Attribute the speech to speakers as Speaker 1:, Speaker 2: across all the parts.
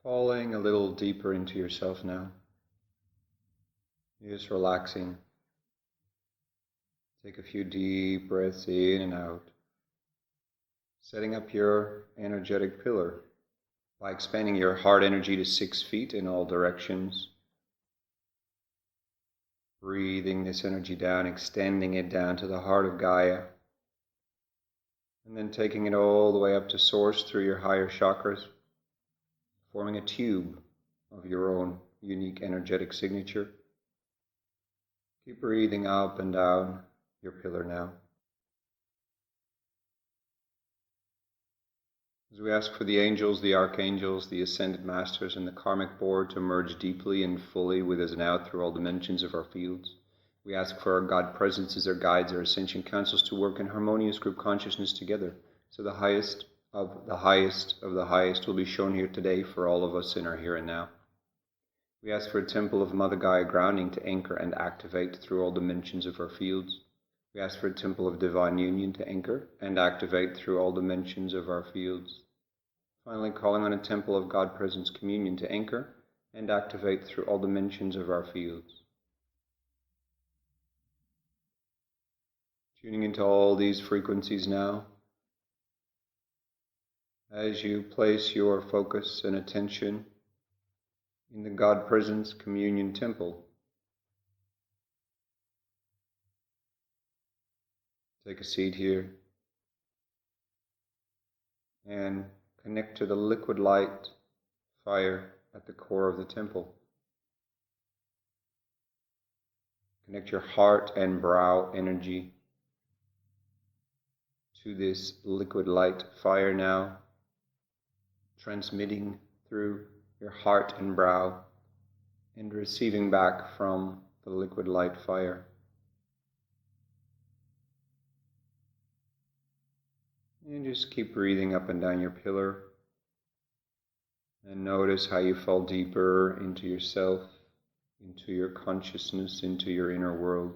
Speaker 1: Falling a little deeper into yourself now. You're just relaxing. Take a few deep breaths in and out. Setting up your energetic pillar by expanding your heart energy to 6 feet in all directions. Breathing this energy down, extending it down to the heart of Gaia. And then taking it all the way up to source through your higher chakras, forming a tube of your own unique energetic signature. Keep breathing up and down your pillar now. As we ask for the angels, the archangels, the ascended masters, and the karmic board to merge deeply and fully with us now through all dimensions of our fields, we ask for our God presences, our guides, our ascension councils to work in harmonious group consciousness together, so the highest of the highest of the highest will be shown here today for all of us in our here and now. We ask for a temple of Mother Gaia grounding to anchor and activate through all dimensions of our fields. We ask for a temple of divine union to anchor and activate through all dimensions of our fields. Finally, calling on a temple of God Presence communion to anchor and activate through all dimensions of our fields. Tuning into all these frequencies now, as you place your focus and attention in the God Presence Communion Temple. Take a seat here and connect to the liquid light fire at the core of the temple. Connect your heart and brow energy to this liquid light fire now, transmitting through your heart and brow and receiving back from the liquid light fire. And just keep breathing up and down your pillar and notice how you fall deeper into yourself, into your consciousness, into your inner world.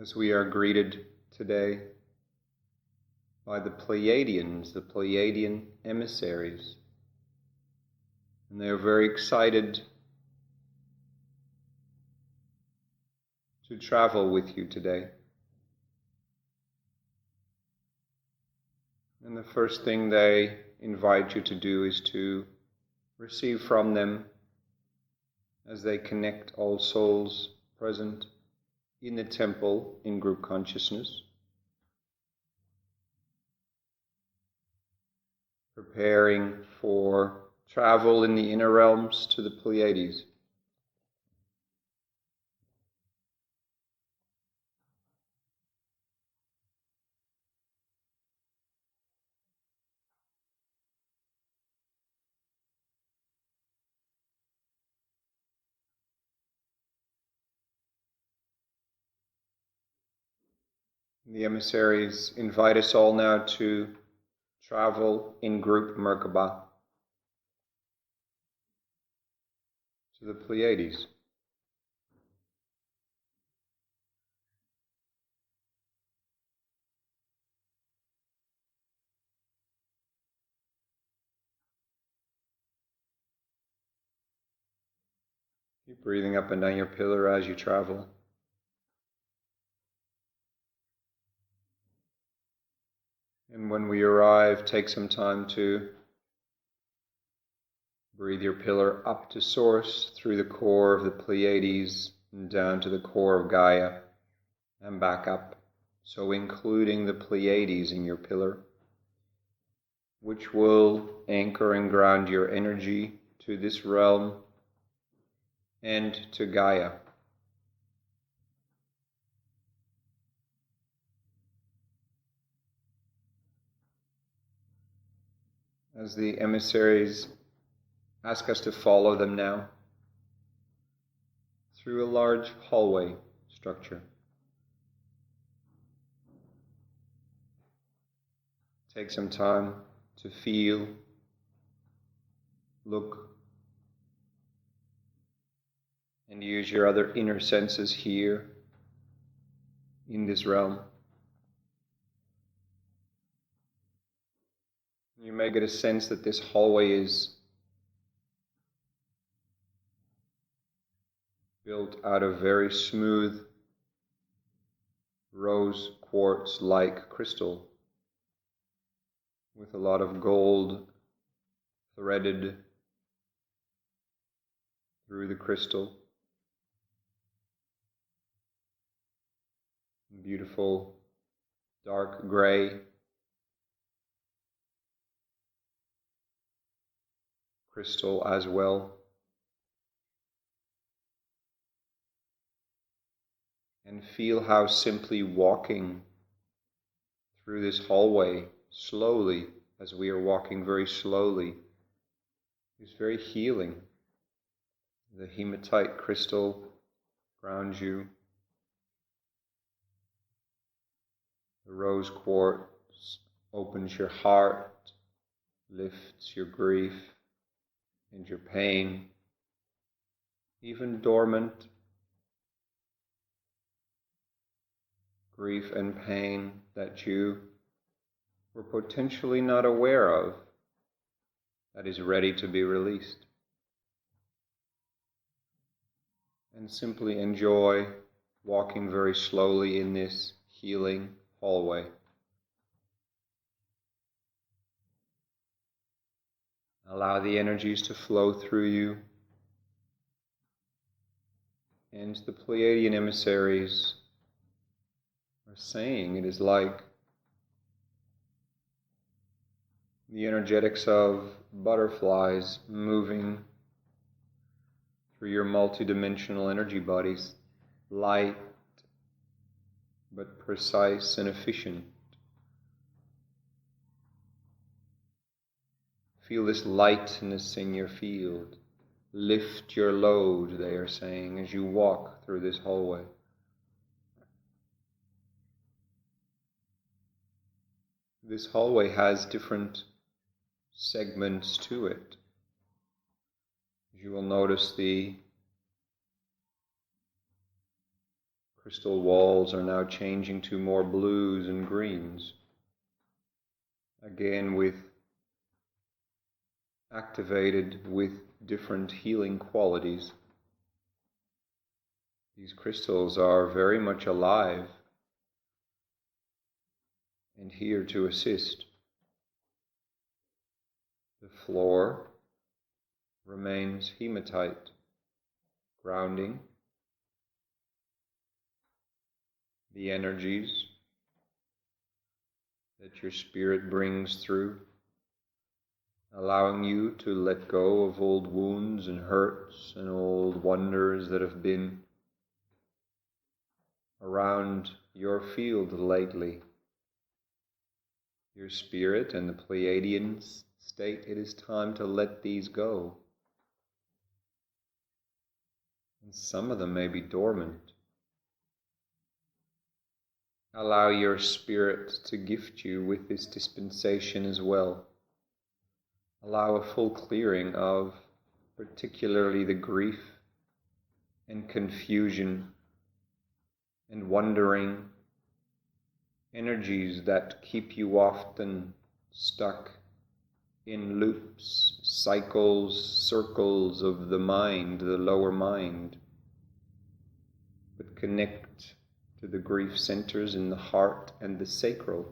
Speaker 1: As we are greeted today by the Pleiadians, the Pleiadian emissaries, and they are very excited to travel with you today. And the first thing they invite you to do is to receive from them, as they connect all souls present in the temple in group consciousness, preparing for travel in the inner realms to the Pleiades. The emissaries invite us all now to travel in group Merkaba to the Pleiades. Keep breathing up and down your pillar as you travel. And when we arrive, take some time to breathe your pillar up to source through the core of the Pleiades and down to the core of Gaia and back up. So including the Pleiades in your pillar, which will anchor and ground your energy to this realm and to Gaia. As the emissaries ask us to follow them now through a large hallway structure. Take some time to feel, look, and use your other inner senses here in this realm. You may get a sense that this hallway is built out of very smooth rose quartz-like crystal with a lot of gold threaded through the crystal. Beautiful dark gray crystal as well. And feel how simply walking through this hallway slowly, as we are walking very slowly, is very healing. The hematite crystal grounds you. The rose quartz opens your heart, lifts your grief and your pain, even dormant grief and pain that you were potentially not aware of, that is ready to be released. And simply enjoy walking very slowly in this healing hallway. Allow the energies to flow through you, and the Pleiadian emissaries are saying it is like the energetics of butterflies moving through your multidimensional energy bodies, light but precise and efficient. Feel this lightness in your field. Lift your load, they are saying, as you walk through this hallway. This hallway has different segments to it. You will notice the crystal walls are now changing to more blues and greens, again activated with different healing qualities. These crystals are very much alive and here to assist. The floor remains hematite, grounding the energies that your spirit brings through, allowing you to let go of old wounds and hurts and old wonders that have been around your field lately. Your spirit and the Pleiadians state it is time to let these go. And some of them may be dormant. Allow your spirit to gift you with this dispensation as well. Allow a full clearing of particularly the grief and confusion and wondering energies that keep you often stuck in loops, cycles, circles of the mind, the lower mind, but connect to the grief centers in the heart and the sacral.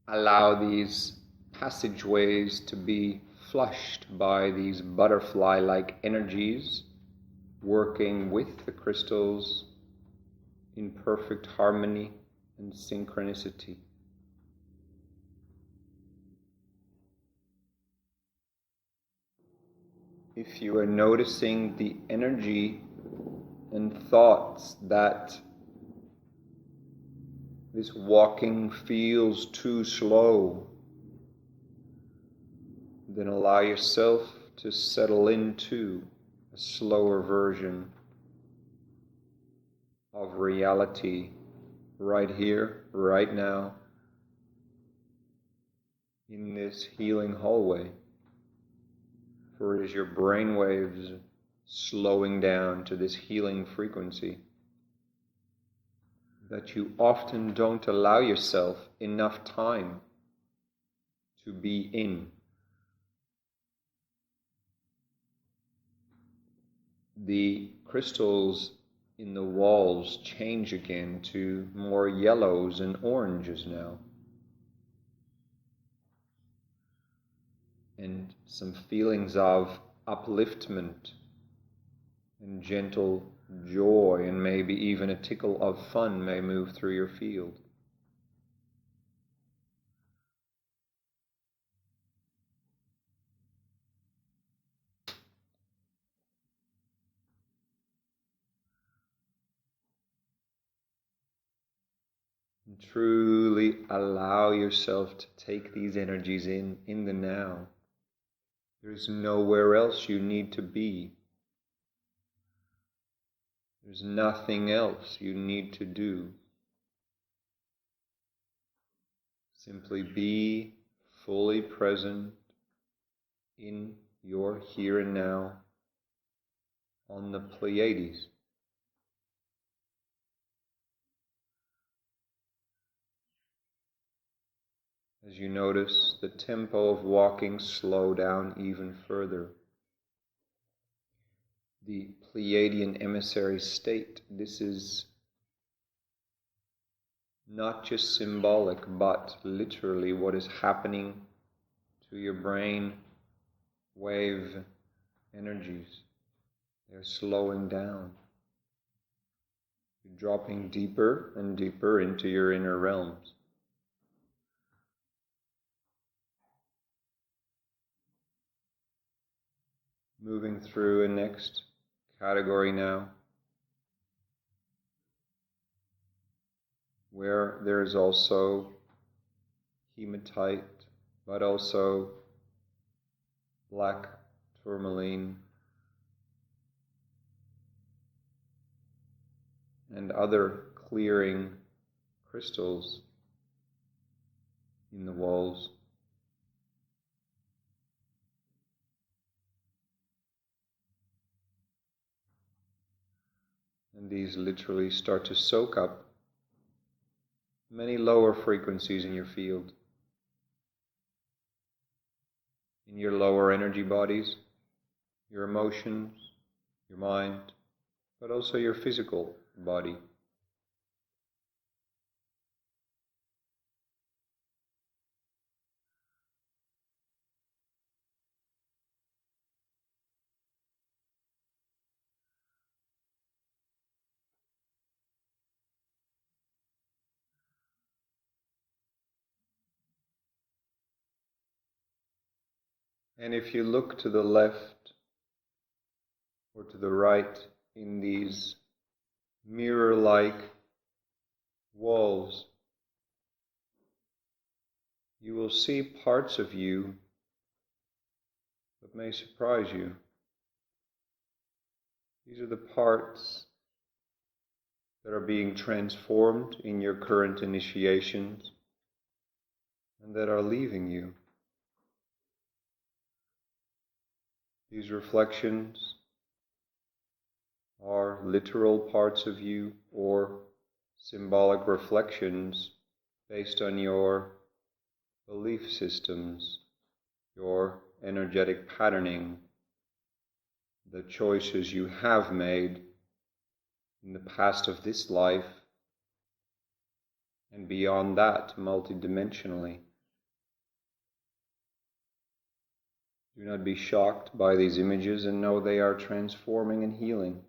Speaker 1: Allow these passageways to be flushed by these butterfly-like energies working with the crystals in perfect harmony and synchronicity. If you are noticing the energy and thoughts that this walking feels too slow, then allow yourself to settle into a slower version of reality right here, right now, in this healing hallway. For it is your brainwaves slowing down to this healing frequency. that you often don't allow yourself enough time to be in. The crystals in the walls change again to more yellows and oranges now. And some feelings of upliftment and gentle joy and maybe even a tickle of fun may move through your field. And truly allow yourself to take these energies in the now. There's nowhere else you need to be. There's nothing else you need to do. Simply be fully present in your here and now on the Pleiades. As you notice the tempo of walking slow down even further. The Pleiadian emissary state, this is not just symbolic, but literally what is happening to your brain wave energies. They're slowing down. You're dropping deeper and deeper into your inner realms. Moving through a next category now, where there is also hematite, but also black tourmaline and other clearing crystals in the walls. And these literally start to soak up many lower frequencies in your field, in your lower energy bodies, your emotions, your mind, but also your physical body. And if you look to the left or to the right in these mirror-like walls, you will see parts of you that may surprise you. These are the parts that are being transformed in your current initiations and that are leaving you. These reflections are literal parts of you or symbolic reflections based on your belief systems, your energetic patterning, the choices you have made in the past of this life and beyond that multidimensionally. Do not be shocked by these images and know they are transforming and healing.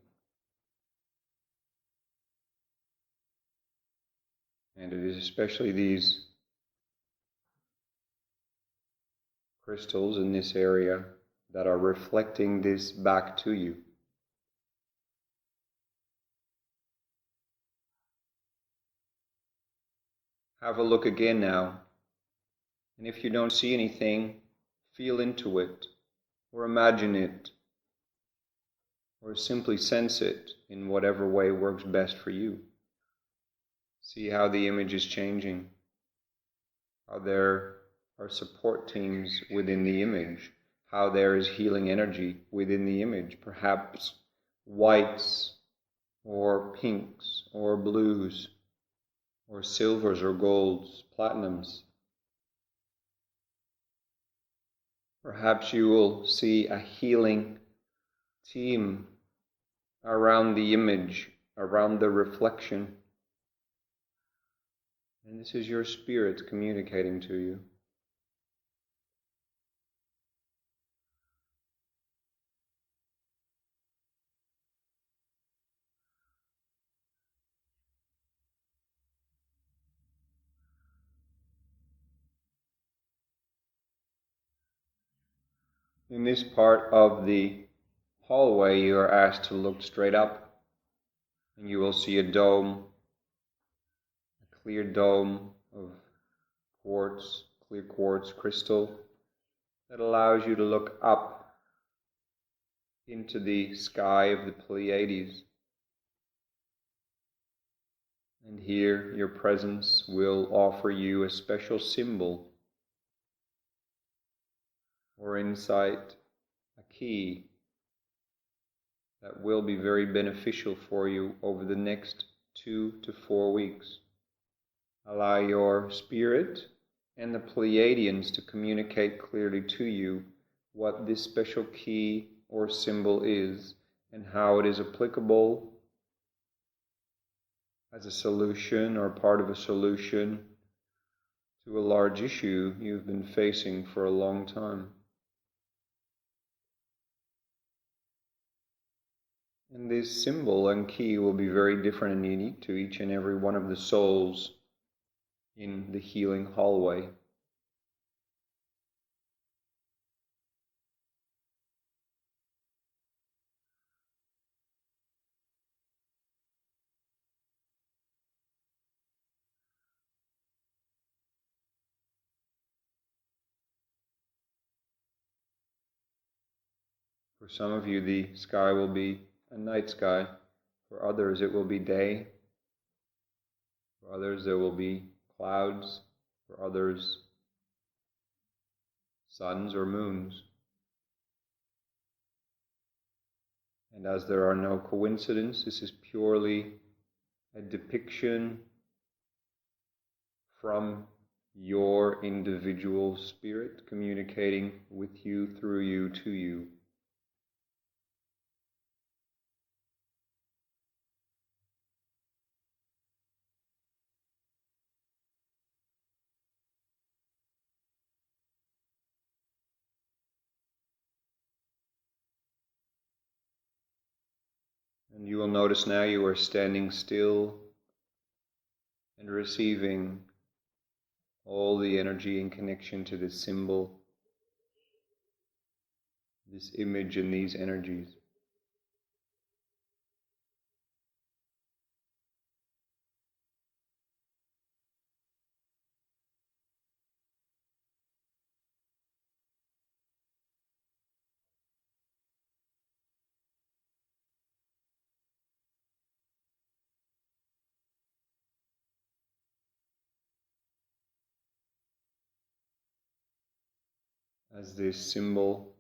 Speaker 1: And it is especially these crystals in this area that are reflecting this back to you. Have a look again now, and if you don't see anything, feel into it, or imagine it, or simply sense it in whatever way works best for you. See how the image is changing, how there are support teams within the image, how there is healing energy within the image, perhaps whites or pinks or blues or silvers or golds, platinums. Perhaps you will see a healing team around the image, around the reflection. And this is your spirit communicating to you. In this part of the hallway, you are asked to look straight up, and you will see a dome, a clear dome of quartz, clear quartz crystal that allows you to look up into the sky of the Pleiades. And here your presence will offer you a special symbol or insight, a key that will be very beneficial for you over the next 2 to 4 weeks. Allow your spirit and the Pleiadians to communicate clearly to you what this special key or symbol is and how it is applicable as a solution or part of a solution to a large issue you've been facing for a long time. And this symbol and key will be very different and unique to each and every one of the souls in the healing hallway. For some of you, the sky will be a night sky. For others, it will be day. For others, there will be clouds. For others, suns or moons. And as there are no coincidences, this is purely a depiction from your individual spirit communicating with you, through you, to you. And you will notice now you are standing still and receiving all the energy in connection to this symbol, this image and these energies. As this symbol,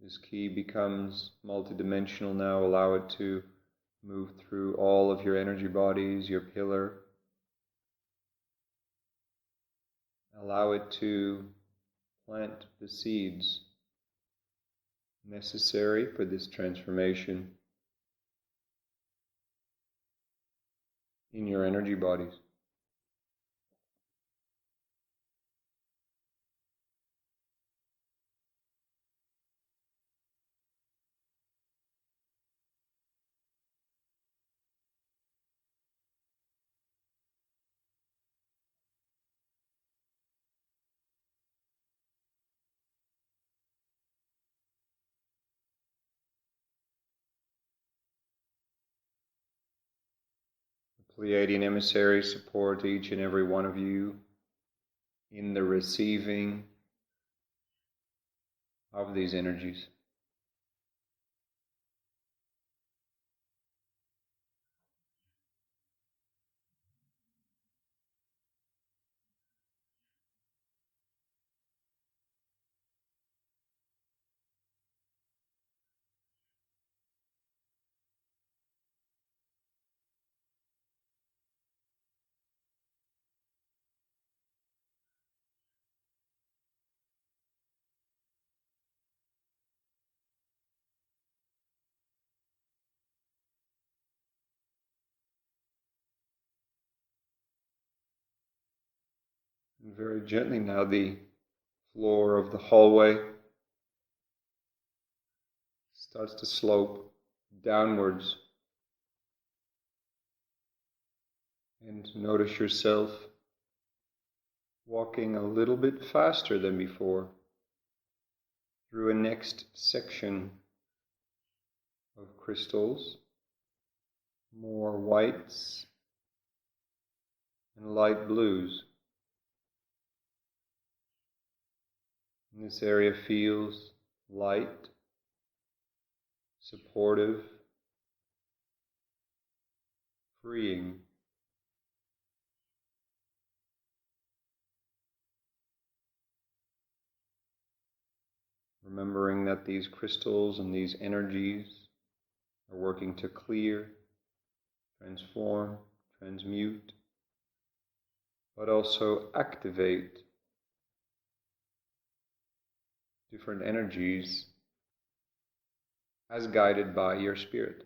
Speaker 1: this key becomes multidimensional now, allow it to move through all of your energy bodies, your pillar. Allow it to plant the seeds necessary for this transformation in your energy bodies. Pleiadian emissaries support each and every one of you in the receiving of these energies. And very gently now the floor of the hallway starts to slope downwards. And notice yourself walking a little bit faster than before through a next section of crystals, more whites and light blues. And this area feels light, supportive, freeing. Remembering that these crystals and these energies are working to clear, transform, transmute, but also activate different energies as guided by your spirit.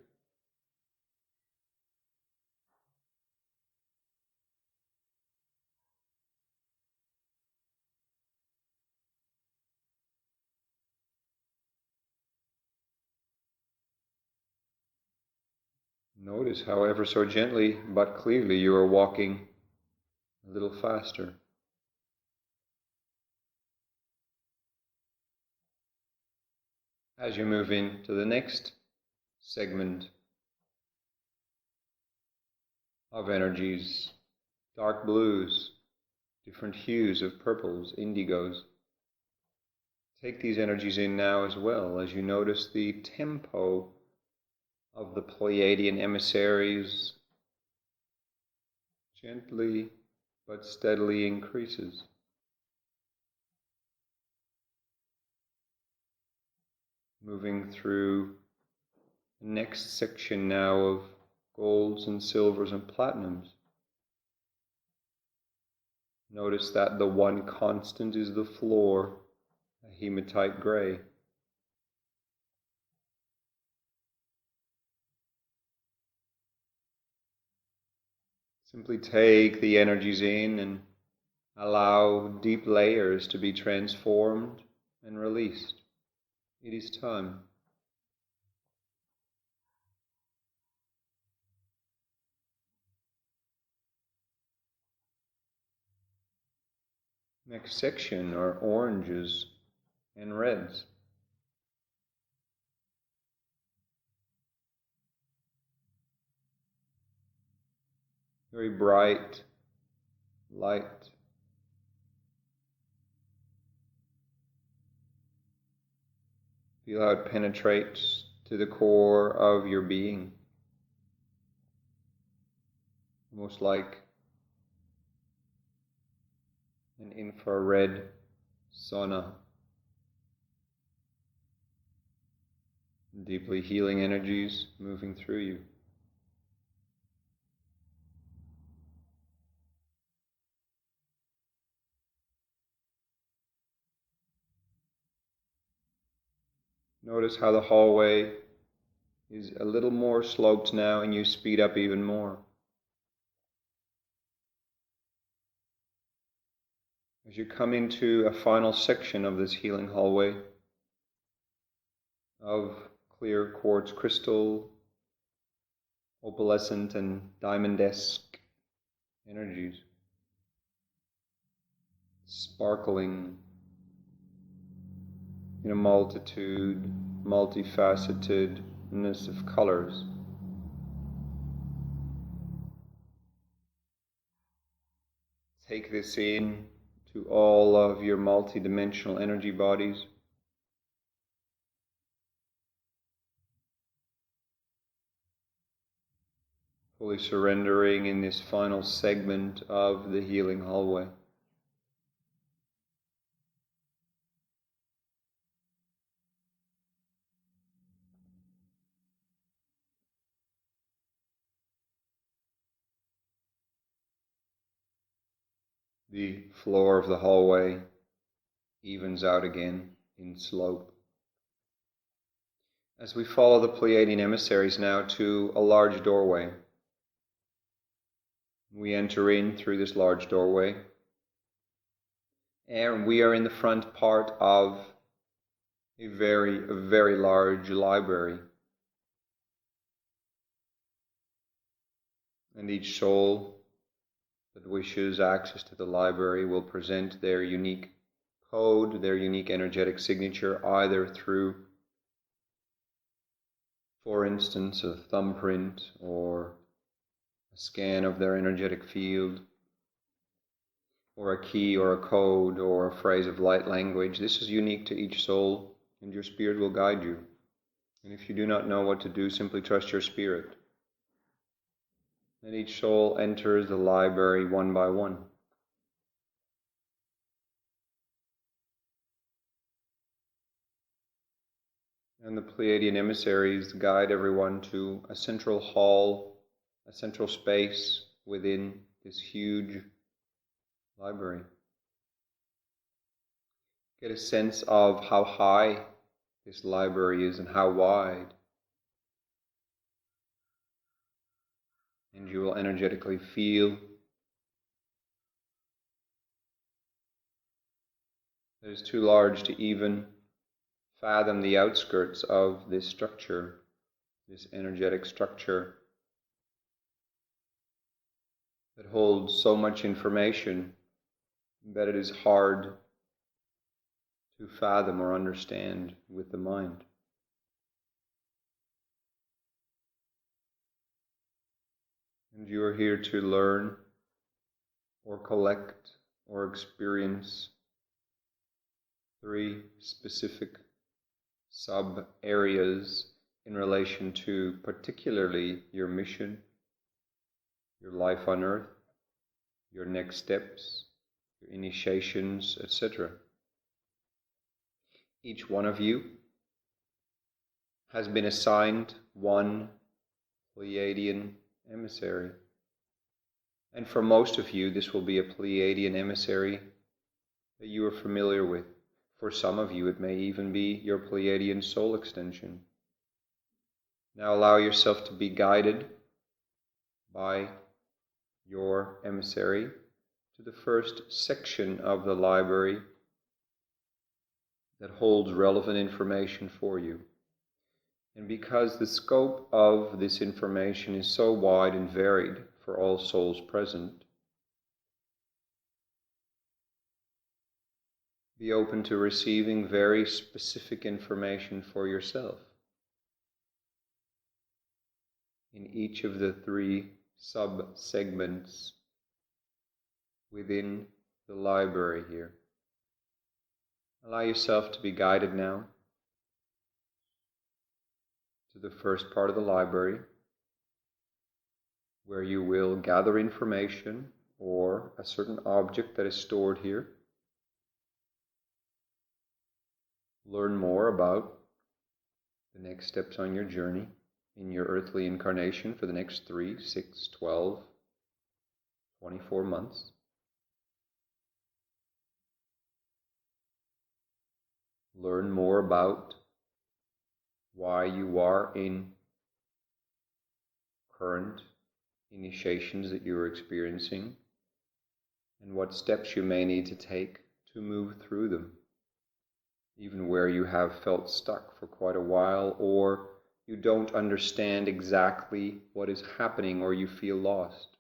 Speaker 1: Notice, however, so gently but clearly you are walking a little faster. As you move into the next segment of energies, dark blues, different hues of purples, indigos. Take these energies in now as well as you notice the tempo of the Pleiadian emissaries gently but steadily increases. Moving through the next section now of golds and silvers and platinums. Notice that the one constant is the floor, a hematite gray. Simply take the energies in and allow deep layers to be transformed and released. It is time. Next section are oranges and reds. Very bright light. Feel how it penetrates to the core of your being. Almost like an infrared sauna. Deeply healing energies moving through you. Notice how the hallway is a little more sloped now and you speed up even more. As you come into a final section of this healing hallway of clear quartz crystal, opalescent and diamondesque energies, sparkling in a multifacetedness of colors. Take this in to all of your multidimensional energy bodies. Fully surrendering in this final segment of the healing hallway. The floor of the hallway evens out again in slope. As we follow the Pleiadian emissaries now to a large doorway, we enter in through this large doorway And we are in the front part of a very large library. And each soul that wishes access to the library will present their unique code, their unique energetic signature, either through, for instance, a thumbprint or a scan of their energetic field, or a key or a code or a phrase of light language. This is unique to each soul, and your spirit will guide you. And if you do not know what to do, simply trust your spirit. And each soul enters the library one by one. And the Pleiadian emissaries guide everyone to a central hall, a central space within this huge library. Get a sense of how high this library is and how wide. And you will energetically feel that it's too large to even fathom the outskirts of this structure, this energetic structure that holds so much information that it is hard to fathom or understand with the mind. And you are here to learn or collect or experience 3 specific sub-areas in relation to particularly your mission, your life on earth, your next steps, your initiations, etc. Each one of you has been assigned one Pleiadian emissary. And for most of you, this will be a Pleiadian emissary that you are familiar with. For some of you, it may even be your Pleiadian soul extension. Now allow yourself to be guided by your emissary to the first section of the library that holds relevant information for you. And because the scope of this information is so wide and varied for all souls present, be open to receiving very specific information for yourself in each of the 3 sub-segments within the library here. Allow yourself to be guided now to the first part of the library, where you will gather information or a certain object that is stored here. Learn more about the next steps on your journey in your earthly incarnation for the next 3, 6, 12, 24 months. Learn more about why you are in current initiations that you are experiencing and what steps you may need to take to move through them, even where you have felt stuck for quite a while, or you don't understand exactly what is happening, or you feel lost.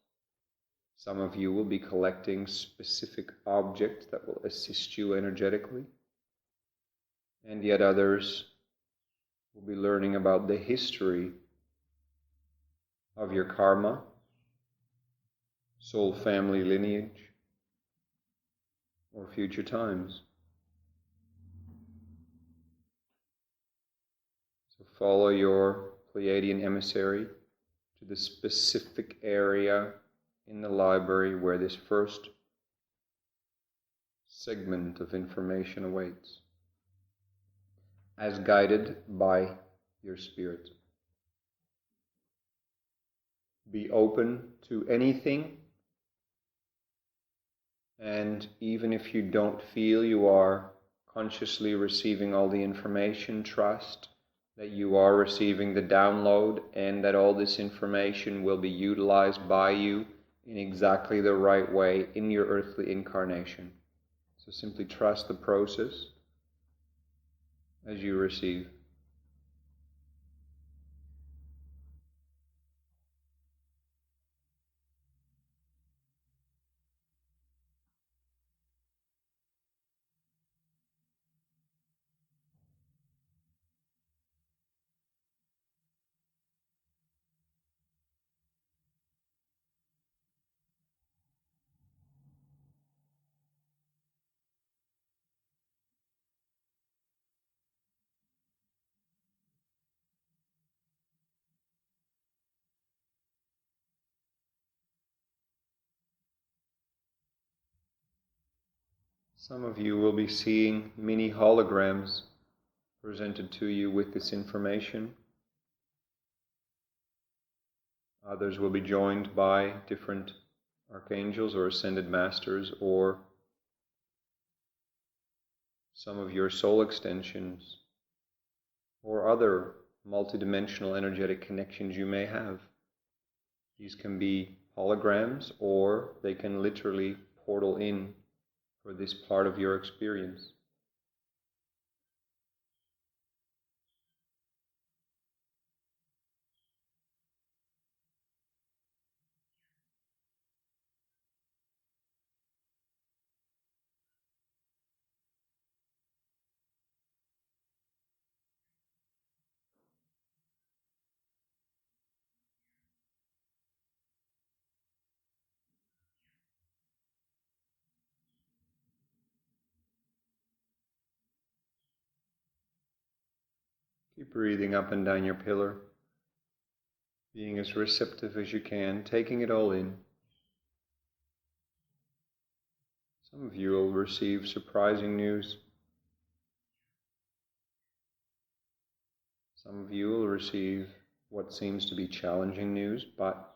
Speaker 1: Some of you will be collecting specific objects that will assist you energetically, and yet others will be learning about the history of your karma, soul family lineage, or future times. So follow your Pleiadian emissary to the specific area in the library where this first segment of information awaits, as guided by your spirit. Be open to anything, and even if you don't feel you are consciously receiving all the information, trust that you are receiving the download and that all this information will be utilized by you in exactly the right way in your earthly incarnation. So So simply trust the process as you receive. Some of you will be seeing mini holograms presented to you with this information. Others will be joined by different archangels or ascended masters, or some of your soul extensions, or other multidimensional energetic connections you may have. These can be holograms, or they can literally portal in for this part of your experience. Keep breathing up and down your pillar, being as receptive as you can, taking it all in. Some of you will receive surprising news. Some of you will receive what seems to be challenging news, but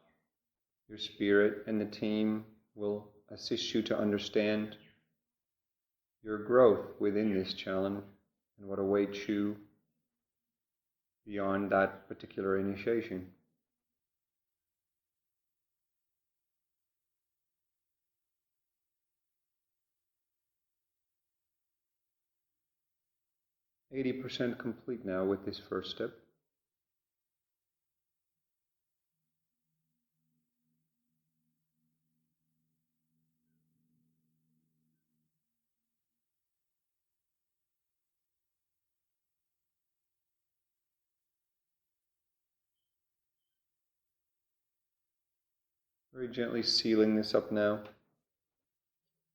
Speaker 1: your spirit and the team will assist you to understand your growth within this challenge and what awaits you beyond that particular initiation. %80 complete now with this first step. Very gently sealing this up now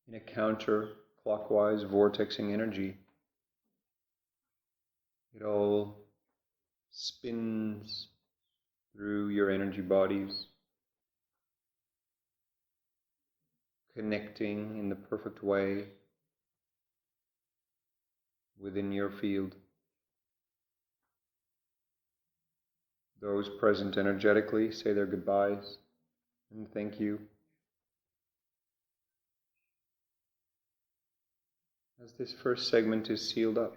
Speaker 1: in a counter-clockwise vortexing energy. It all spins through your energy bodies, connecting in the perfect way within your field. Those present energetically say their goodbyes and thank you. As this first segment is sealed up,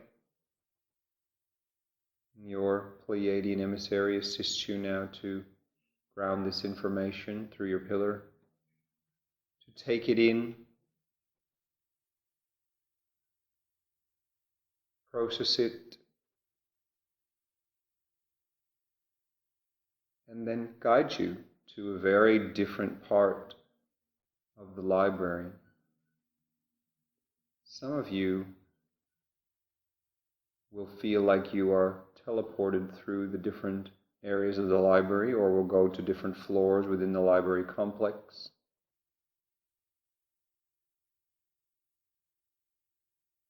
Speaker 1: your Pleiadian emissary assists you now to ground this information through your pillar, to take it in, process it, and then guide you to a very different part of the library. Some of you will feel like you are teleported through the different areas of the library, or will go to different floors within the library complex.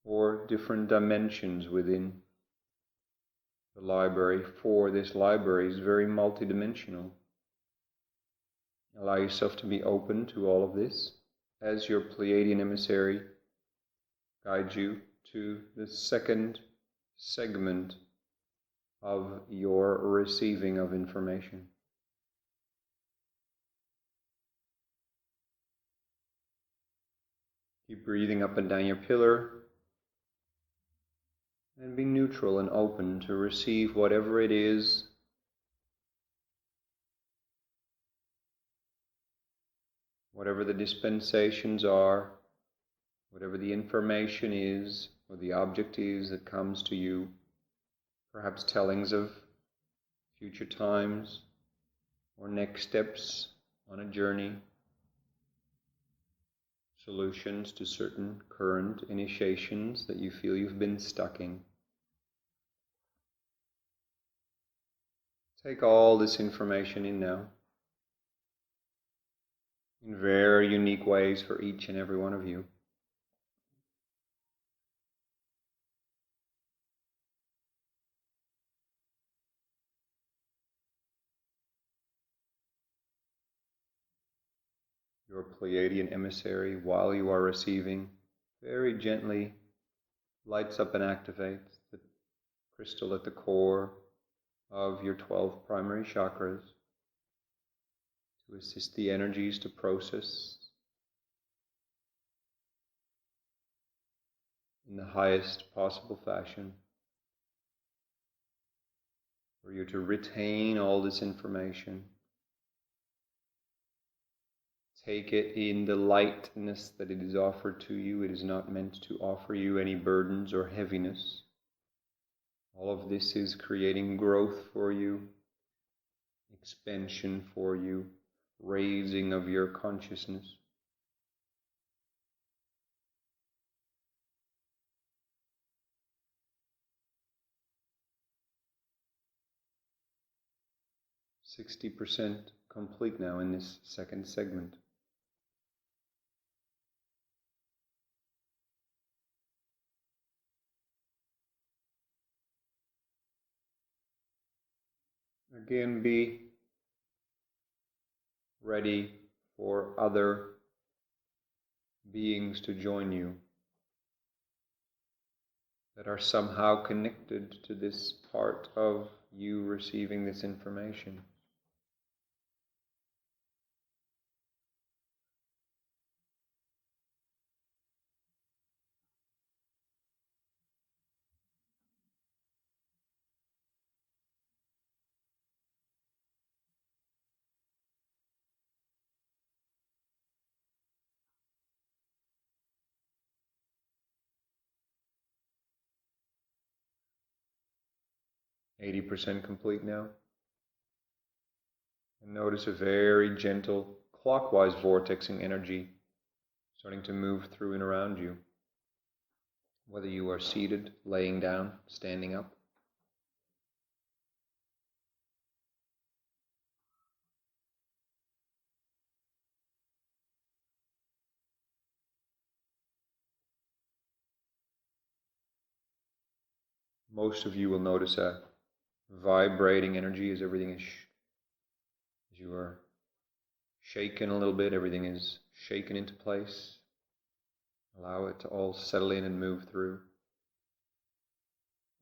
Speaker 1: Or different dimensions within the library, for this library is very multidimensional. Allow yourself to be open to all of this as your Pleiadian emissary guides you to the second segment of your receiving of information. Keep breathing up and down your pillar and be neutral and open to receive whatever it is whatever the dispensations are Whatever the information is or the object is that comes to you, perhaps tellings of future times or next steps on a journey, solutions to certain current initiations that you feel you've been stuck in. Take all this information in now, in very unique ways for each and every one of you. Your Pleiadian emissary, while you are receiving, very gently lights up and activates the crystal at the core of your 12 primary chakras to assist the energies to process in the highest possible fashion, for you to retain all this information. Take it in the lightness that it is offered to you. It is not meant to offer you any burdens or heaviness. All of this is creating growth for you, expansion for you, raising of your consciousness. %60 complete now in this second segment. Again, be ready for other beings to join you that are somehow connected to this part of you receiving this information. %80 complete now. And notice a very gentle clockwise vortexing energy starting to move through and around you. Whether you are seated, laying down, standing up. Most of you will notice a vibrating energy as everything is, as you are shaken a little bit, everything is shaken into place. Allow it to all settle in and move through.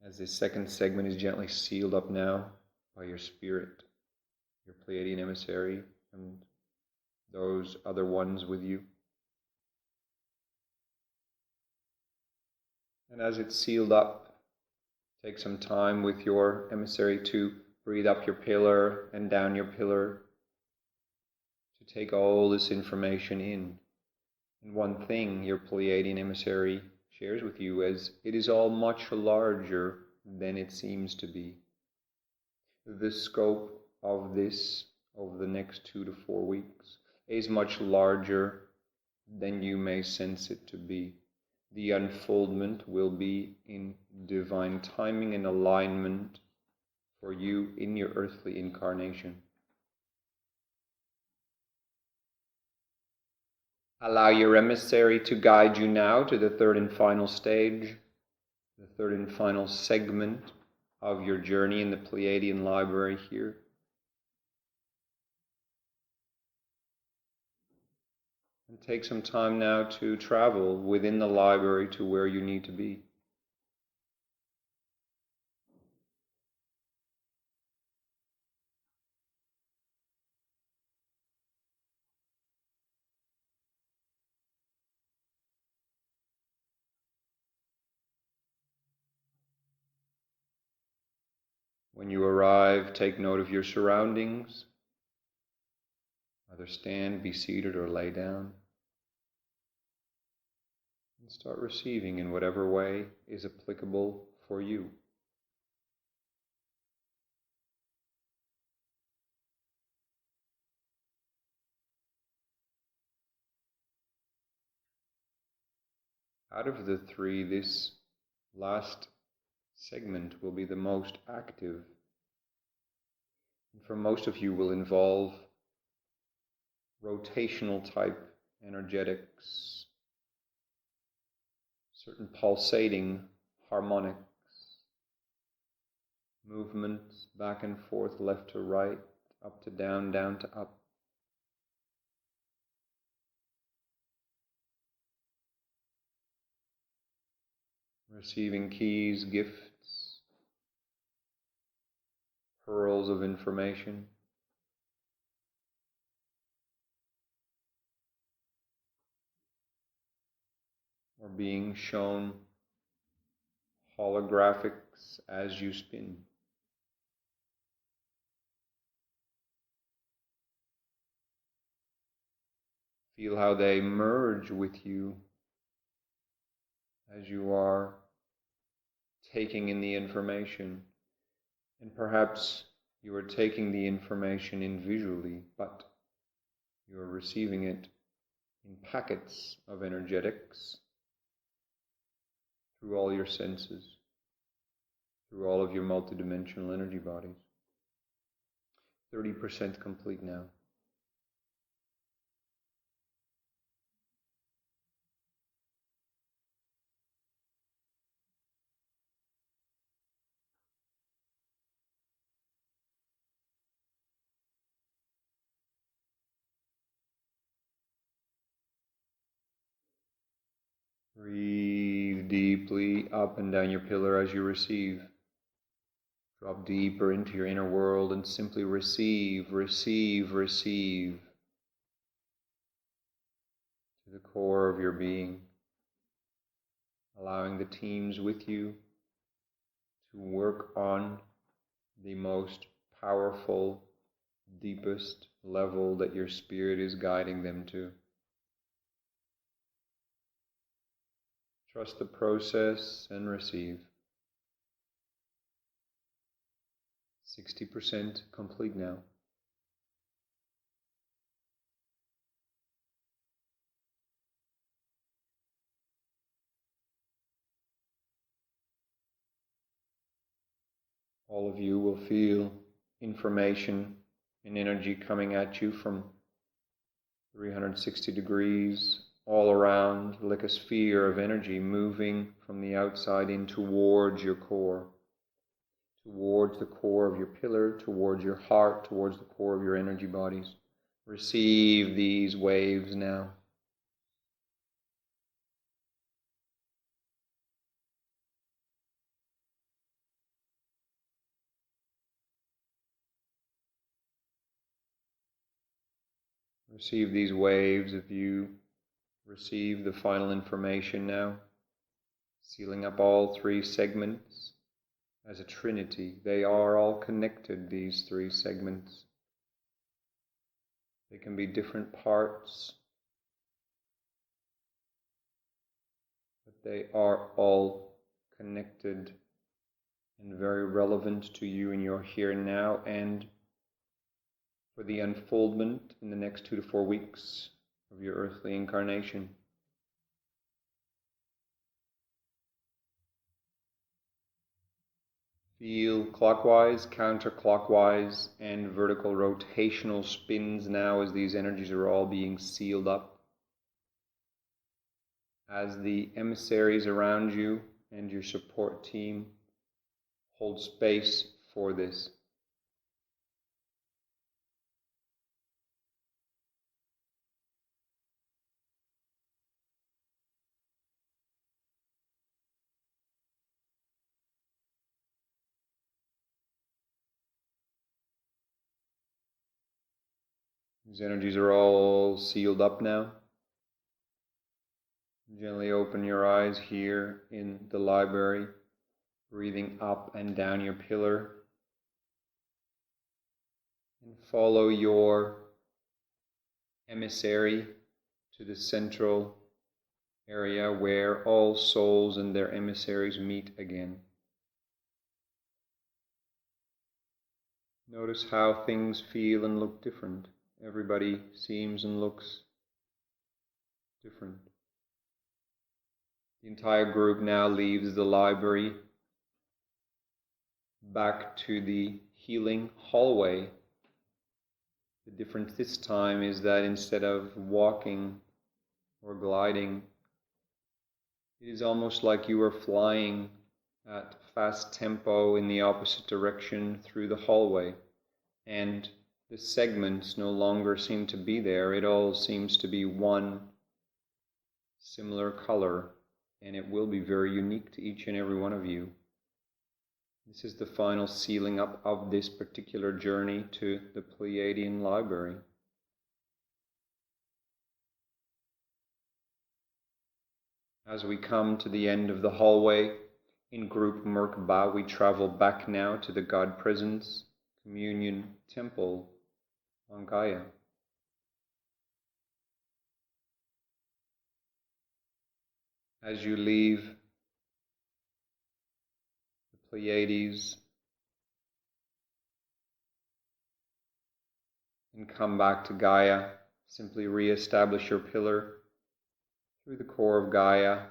Speaker 1: As this second segment is gently sealed up now by your spirit, your Pleiadian emissary, and those other ones with you. And as it's sealed up, take some time with your emissary to breathe up your pillar and down your pillar, to take all this information in. And one thing your Pleiadian emissary shares with you is it is all much larger than it seems to be. The scope of this over the next 2 to 4 weeks is much larger than you may sense it to be. The unfoldment will be in divine timing and alignment for you in your earthly incarnation. Allow your emissary to guide you now to the third and final stage, the third and final segment of your journey in the Pleiadian Library here. And take some time now to travel within the library to where you need to be. When you arrive, take note of your surroundings. Either stand, be seated, or lay down. And start receiving in whatever way is applicable for you. Out of the three, this last segment will be the most active, and for most of you will involve rotational type energetics, certain pulsating harmonics, movements back and forth, left to right, up to down, down to up. Receiving keys, gifts, pearls of information. Or being shown holographics as you spin. Feel how they merge with you as you are taking in the information. And perhaps you are taking the information in visually, but you are receiving it in packets of energetics through all your senses, through all of your multidimensional energy bodies. 30% complete now. Breathe deeply up and down your pillar as you receive. Drop deeper into your inner world and simply receive, receive, receive to the core of your being, allowing the teams with you to work on the most powerful, deepest level that your spirit is guiding them to. Trust the process and receive. 60% complete now. All of you will feel information and energy coming at you from 360 degrees all around, like a sphere of energy moving from the outside in towards your core, towards the core of your pillar, towards your heart, towards the core of your energy bodies. Receive these waves now. Receive these waves if you receive the final information now, sealing up all three segments as a trinity. They are all connected, these three segments. They can be different parts, but they are all connected and very relevant to you in your here and now, and for the unfoldment in the next 2 to 4 weeks of your earthly incarnation. Feel clockwise, counterclockwise, and vertical rotational spins now as these energies are all being sealed up. As the emissaries around you and your support team hold space for this. These energies are all sealed up now. Gently open your eyes here in the library, breathing up and down your pillar. And follow your emissary to the central area where all souls and their emissaries meet again. Notice how things feel and look different. Everybody seems and looks different. The entire group now leaves the library back to the healing hallway. The difference this time is that instead of walking or gliding, it is almost like you are flying at fast tempo in the opposite direction through the hallway, and the segments no longer seem to be there. It all seems to be one similar color, and it will be very unique to each and every one of you. This is the final sealing up of this particular journey to the Pleiadian Library. As we come to the end of the hallway, in group Merkaba, we travel back now to the God Presence Communion Temple on Gaia. As you leave the Pleiades and come back to Gaia, simply re-establish your pillar through the core of Gaia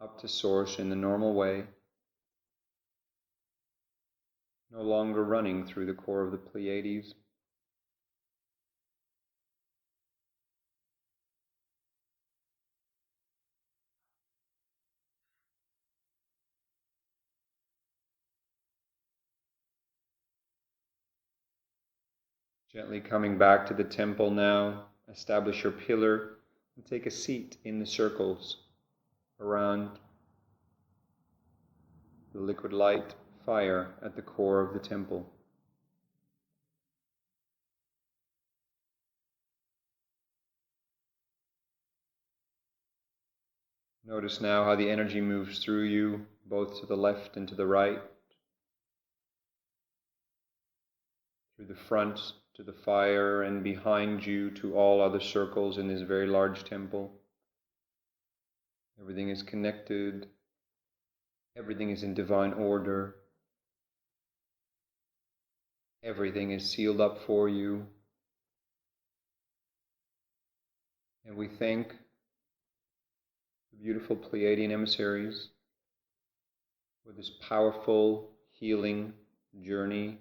Speaker 1: up to Source in the normal way, no longer running through the core of the Pleiades. Gently coming back to the temple now, establish your pillar and take a seat in the circles around the liquid light fire at the core of the temple. Notice now how the energy moves through you, both to the left and to the right, through the front to the fire, and behind you to all other circles in this very large temple. Everything is connected. Everything is in divine order. Everything is sealed up for you. And we thank the beautiful Pleiadian emissaries for this powerful healing journey,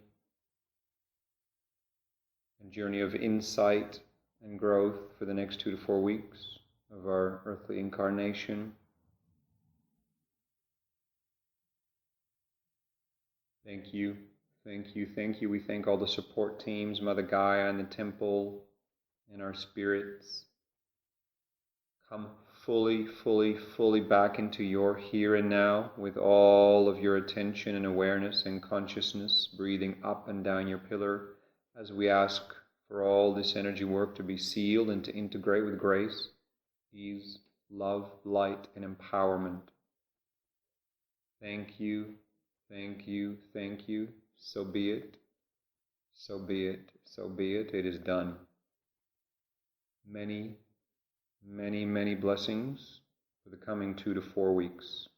Speaker 1: a journey of insight and growth for the next 2 to 4 weeks of our earthly incarnation. Thank you, thank you, thank you. We thank all the support teams, Mother Gaia and the temple, and our spirits. Come fully back into your here and now with all of your attention and awareness and consciousness, breathing up and down your pillar as we ask for all this energy work to be sealed and to integrate with grace, ease, love, light, and empowerment. Thank you, thank you, thank you. So be it, so be it, so be it. It is done. Many blessings for the coming 2 to 4 weeks.